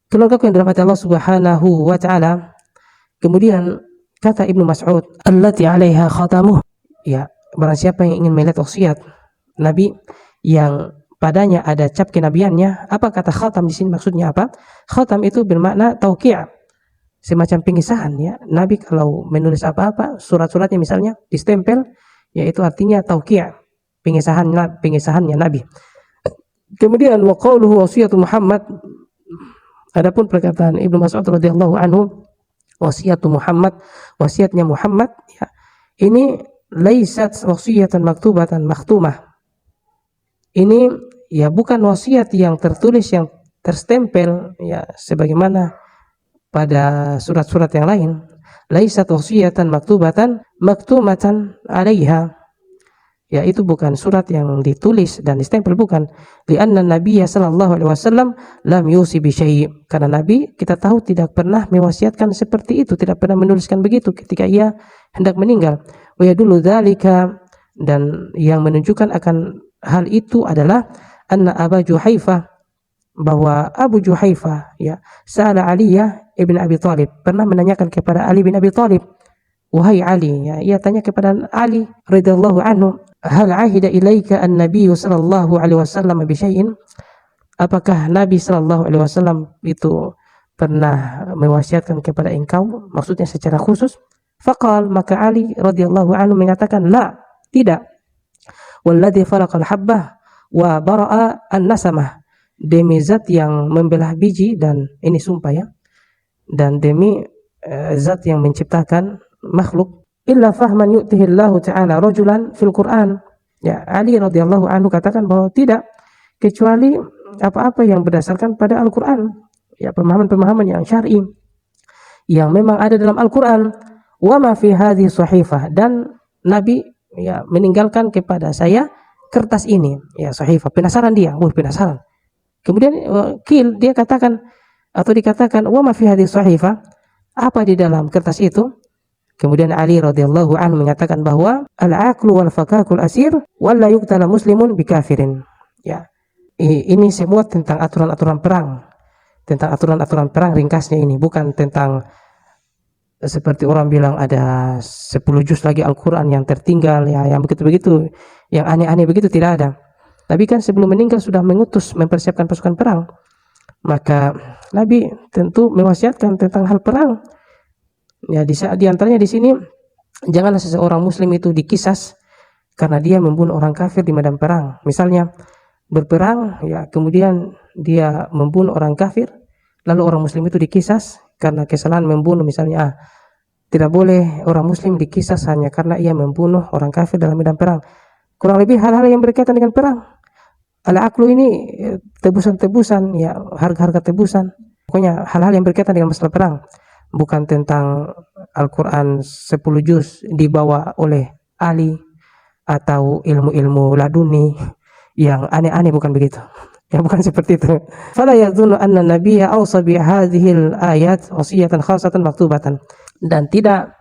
Keluarga yang dirahmati Allah Subhanahu wa taala. Kemudian kata Ibnu Mas'ud, allati 'alaiha khatamuh. Ya, barang siapa yang ingin melihat wasiat Nabi yang padanya ada cap kenabiannya. Apa kata khatam di sini, maksudnya apa? Khatam itu bermakna tauqi', semacam pengisahan ya. Nabi kalau menulis apa-apa, surat-suratnya misalnya distempel, yaitu artinya tauqi', pengisahannya Nabi. Kemudian wa qauluhu wasiyatu Muhammad. Adapun perkataan Ibnu Mas'ud radhiyallahu anhu, wasiatu Muhammad, wasiatnya Muhammad ya, ini laisat wasiyatan maktubatan makhtumah. Ini ya bukan wasiat yang tertulis, yang terstempel ya sebagaimana pada surat-surat yang lain. Laisat wasiyatan maktubatan maktumatan 'alaiha. Ya, itu bukan surat yang ditulis dan distempel, bukan. Lianna Nabiyya sallallahu alaihi wasallam lam yusi bi syai'. Karena Nabi kita tahu tidak pernah mewasiatkan seperti itu, tidak pernah menuliskan begitu ketika ia hendak meninggal. Wa yadullu dzalika, dan yang menunjukkan akan hal itu adalah anna Abu Juhaifah, bahwa Abu Juhaifah ya, sa'ala Aliyah ibn Abi Thalib, pernah menanyakan kepada Ali bin Abi Thalib, wahai Ali, ya, ia tanya kepada Ali radhiyallahu anhu, hal ahida ilaika an-nabiy sallallahu alaihi wasallam bi syai'in? Apakah Nabi sallallahu alaihi wasallam itu pernah mewasiatkan kepada engkau, maksudnya secara khusus? Faqal, maka Ali radhiyallahu anhu mengatakan, la, tidak. Walladzi falaqal habbah wa bara'a an-nasamah, demi zat yang membelah biji, dan ini sumpah ya, dan demi zat yang menciptakan makhluk, illa fahman yu'tihillahu ta'ala rajulan fil Qur'an. Ya, Ali radhiyallahu anhu katakan bahwa tidak, kecuali apa-apa yang berdasarkan pada Al-Qur'an. Ya, pemahaman-pemahaman yang syar'i yang memang ada dalam Al-Qur'an. Wa ma fi hadhihi sahifah, dan Nabi ya meninggalkan kepada saya kertas ini. Ya, sahifah. Penasaran dia, penasaran. Kemudian dia katakan atau dikatakan, wa ma fi hadhihi sahifah, apa di dalam kertas itu? Kemudian Ali radhiyallahu anhu mengatakan bahwa al-aqlu wal fakakul asir wala yuqtala muslimun bikafirin. Ya. Ini semua tentang aturan-aturan perang. Tentang aturan-aturan perang ringkasnya ini, bukan tentang seperti orang bilang ada 10 juz lagi Al-Qur'an yang tertinggal ya, yang begitu-begitu, yang aneh-aneh begitu, tidak ada. Tapi kan sebelum meninggal sudah mengutus mempersiapkan pasukan perang. Maka Nabi tentu mewasiatkan tentang hal perang. Ya, di antaranya di sini, janganlah seseorang muslim itu dikisas karena dia membunuh orang kafir di medan perang. Misalnya berperang ya, kemudian dia membunuh orang kafir, lalu orang muslim itu dikisas karena kesalahan membunuh misalnya. Tidak boleh orang muslim dikisas hanya karena ia membunuh orang kafir dalam medan perang. Kurang lebih hal-hal yang berkaitan dengan perang. Al-aqlu ini tebusan-tebusan ya, harga-harga tebusan. Pokoknya hal-hal yang berkaitan dengan masalah perang. Bukan tentang Al-Quran 10 juz dibawa oleh Ali, atau ilmu-ilmu laduni yang aneh-aneh, bukan begitu. Ya, bukan seperti itu. Fala yadhunnu anna nabiyya awsa bi hadhil ayat wasiyatan khasatan maktubatan. Dan tidak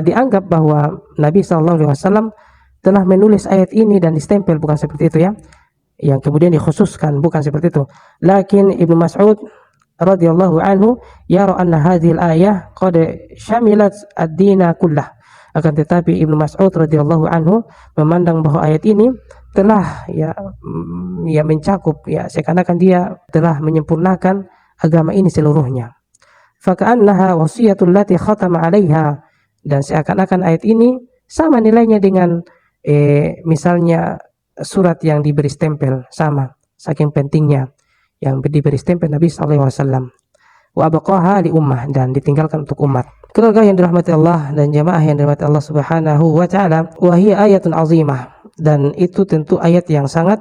dianggap bahwa Nabi sallallahu alaihi wasallam telah menulis ayat ini dan distempel, bukan seperti itu ya. Yang kemudian dikhususkan, bukan seperti itu. Lakin Ibnu Mas'ud radhiyallahu anhu yara anna hadhil ayah qad syamilat ad-dina kullah. Akan tetapi Ibnu Mas'ud radhiyallahu anhu memandang bahwa ayat ini telah ya mencakup ya, seakan-akan dia telah menyempurnakan agama ini seluruhnya. Faka'annaha wasiyatul lati khatama 'alaiha, dan seakan-akan ayat ini sama nilainya dengan misalnya surat yang diberi stempel, sama, saking pentingnya yang diberi stempel Nabi sallallahu alaihi wasallam. Wa abqaha li ummah, dan ditinggalkan untuk umat. Keluarga yang dirahmati Allah dan jamaah yang dirahmati Allah Subhanahu wa taala, wa hiya ayatun azimah, dan itu tentu ayat yang sangat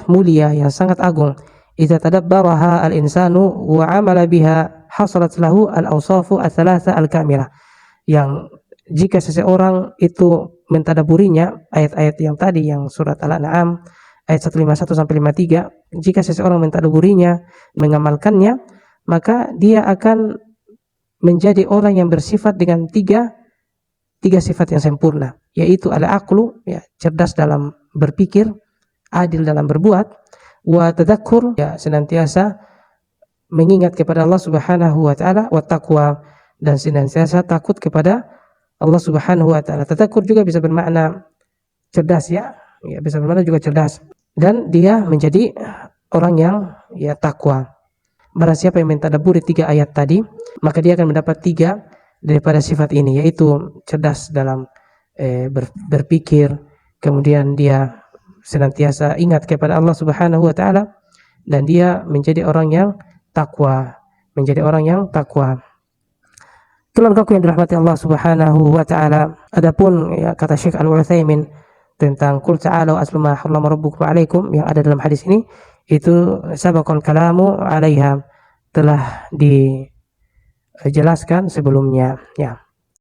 mulia, yang sangat agung. Idza tadabbaraha al-insanu wa 'amala biha hasalat lahu al-awsafu ats-tsalatsa al-kamilah. Yang jika seseorang itu mentadaburinya, ayat-ayat yang tadi, yang surat Al-An'am ayat 151 sampai 53, jika seseorang mentadaburinya, mengamalkannya, maka dia akan menjadi orang yang bersifat dengan tiga sifat yang sempurna, yaitu al-aqlu ya, cerdas dalam berpikir, adil dalam berbuat, wa tadzakur, ya senantiasa mengingat kepada Allah Subhanahu wa taala, wa taqwa, dan senantiasa takut kepada Allah Subhanahu wa taala. Tadzakur juga bisa bermakna cerdas, ya bisa bermakna juga cerdas, dan dia menjadi orang yang ya takwa. Barang siapa yang mentadabburi 3 ayat tadi, maka dia akan mendapat 3 daripada sifat ini, yaitu cerdas dalam berpikir, kemudian dia senantiasa ingat kepada Allah Subhanahu wa taala, dan dia menjadi orang yang takwa, Keluargaku yang dirahmati Allah Subhanahu wa taala, adapun ya, kata Syekh Al-Utsaimin tentang qul ta'alu aslu ma harrama rabbukum 'alaikum yang ada dalam hadis ini, itu sabaqal kalamu 'alaiha, telah dijelaskan sebelumnya, ya.